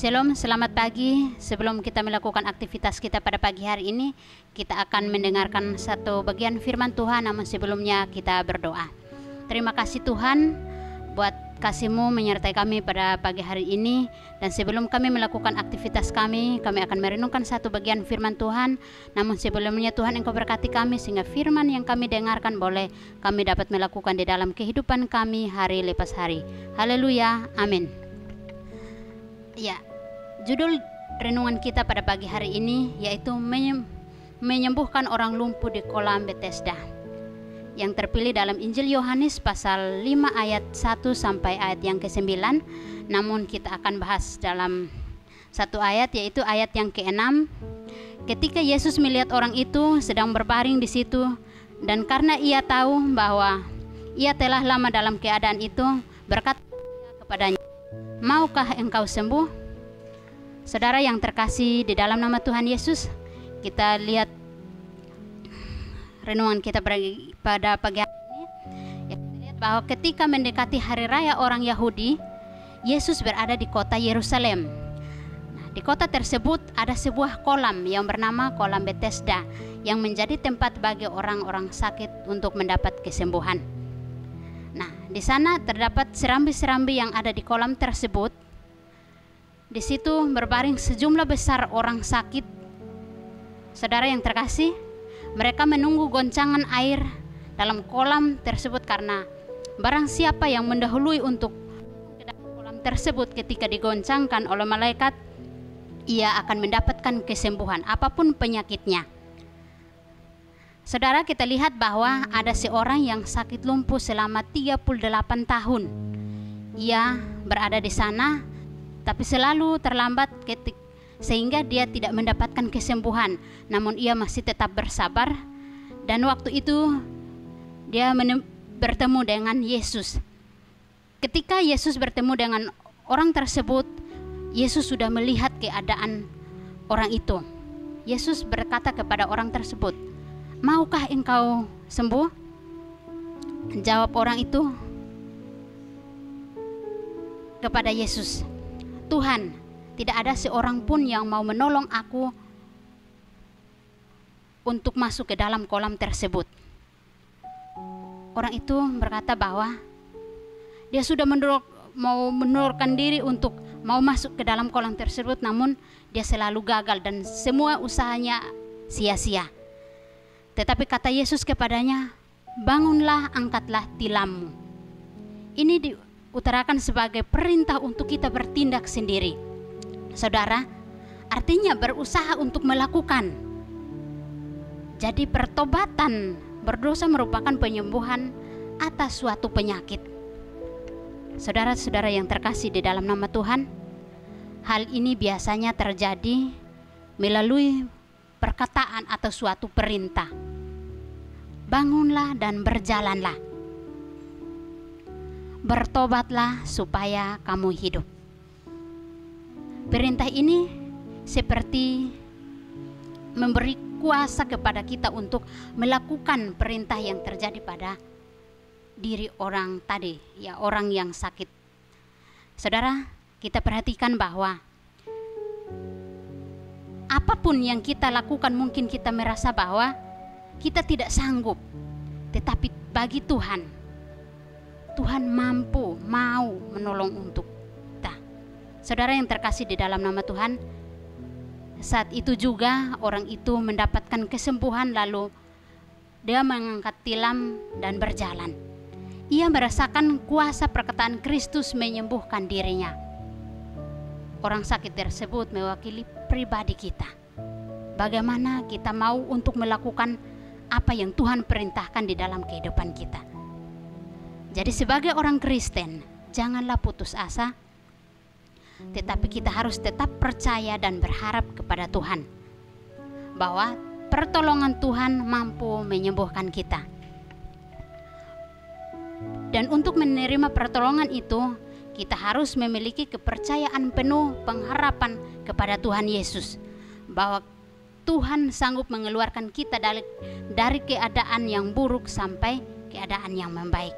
Shalom, selamat pagi. Sebelum kita melakukan aktivitas kita pada pagi hari ini, kita akan mendengarkan satu bagian firman Tuhan, namun sebelumnya kita berdoa. Terima kasih Tuhan buat kasih-Mu menyertai kami pada pagi hari ini. Dan sebelum kami melakukan aktivitas kami akan merenungkan satu bagian firman Tuhan. Namun sebelumnya Tuhan, Engkau berkati kami sehingga firman yang kami dengarkan boleh kami dapat melakukan di dalam kehidupan kami hari lepas hari. Haleluya, amin. Ya, judul renungan kita pada pagi hari ini yaitu menyembuhkan orang lumpuh di kolam Bethesda, yang terpilih dalam Injil Yohanes pasal 5 ayat 1 sampai ayat yang ke-9. Namun kita akan bahas dalam satu ayat, yaitu ayat yang ke-6. Ketika Yesus melihat orang itu sedang berbaring di situ, dan karena ia tahu bahwa ia telah lama dalam keadaan itu, berkata kepadanya, "Maukah engkau sembuh?" Saudara yang terkasih di dalam nama Tuhan Yesus, kita lihat renungan kita pada pagi hari ini. Kita lihat bahwa ketika mendekati hari raya orang Yahudi, Yesus berada di kota Yerusalem. Nah, di kota tersebut ada sebuah kolam yang bernama kolam Bethesda, yang menjadi tempat bagi orang-orang sakit untuk mendapat kesembuhan. Nah, di sana terdapat serambi-serambi yang ada di kolam tersebut. Di situ berbaring sejumlah besar orang sakit. Saudara yang terkasih, mereka menunggu goncangan air dalam kolam tersebut, karena barang siapa yang mendahului untuk ke dalam kolam tersebut ketika digoncangkan oleh malaikat, ia akan mendapatkan kesembuhan apapun penyakitnya. Saudara, kita lihat bahwa ada seorang yang sakit lumpuh selama 38 tahun. Ia berada di sana tapi selalu terlambat sehingga dia tidak mendapatkan kesembuhan. Namun ia masih tetap bersabar, dan waktu itu dia bertemu dengan Yesus. Ketika Yesus bertemu dengan orang tersebut, Yesus sudah melihat keadaan orang itu. Yesus berkata kepada orang tersebut, "Maukah engkau sembuh?" Jawab orang itu kepada Yesus, "Tuhan, tidak ada seorang pun yang mau menolong aku untuk masuk ke dalam kolam tersebut." Orang itu berkata bahwa dia sudah mau menurunkan diri untuk mau masuk ke dalam kolam tersebut, namun dia selalu gagal dan semua usahanya sia-sia. Tetapi kata Yesus kepadanya, "Bangunlah, angkatlah tilammu." Ini diutarakan sebagai perintah untuk kita bertindak sendiri. Saudara, artinya berusaha untuk melakukan. Jadi pertobatan berdosa merupakan penyembuhan atas suatu penyakit. Saudara-saudara yang terkasih di dalam nama Tuhan, hal ini biasanya terjadi melalui perkataan atau suatu perintah. Bangunlah dan berjalanlah. Bertobatlah supaya kamu hidup. Perintah ini seperti memberi kuasa kepada kita untuk melakukan perintah yang terjadi pada diri orang tadi, ya, orang yang sakit. Saudara, kita perhatikan bahwa apapun yang kita lakukan, mungkin kita merasa bahwa kita tidak sanggup, tetapi bagi Tuhan mampu, mau menolong untuk kita. Saudara yang terkasih di dalam nama Tuhan, saat itu juga orang itu mendapatkan kesembuhan, lalu dia mengangkat tilam dan berjalan. Ia merasakan kuasa perkataan Kristus menyembuhkan dirinya. Orang sakit tersebut mewakili pribadi kita. Bagaimana kita mau untuk melakukan apa yang Tuhan perintahkan di dalam kehidupan kita. Jadi sebagai orang Kristen, janganlah putus asa, tetapi kita harus tetap percaya dan berharap kepada Tuhan bahwa pertolongan Tuhan mampu menyembuhkan kita. Dan untuk menerima pertolongan itu, kita harus memiliki kepercayaan penuh, pengharapan kepada Tuhan Yesus, bahwa Tuhan sanggup mengeluarkan kita dari keadaan yang buruk sampai keadaan yang membaik.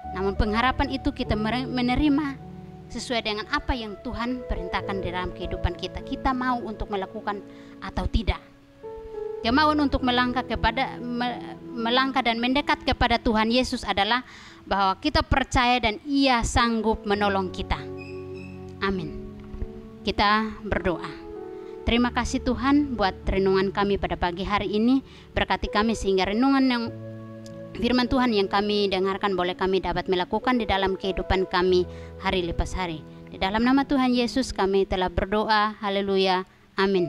Namun pengharapan itu kita menerima sesuai dengan apa yang Tuhan perintahkan di dalam kehidupan kita. Kita mau untuk melakukan atau tidak. Kemauan untuk melangkah dan mendekat kepada Tuhan Yesus adalah bahwa kita percaya dan Ia sanggup menolong kita. Amin. Kita berdoa. Terima kasih Tuhan buat renungan kami pada pagi hari ini. Berkati kami sehingga renungan yang firman Tuhan yang kami dengarkan boleh kami dapat melakukan di dalam kehidupan kami hari lepas hari. Di dalam nama Tuhan Yesus kami telah berdoa. Haleluya. Amin.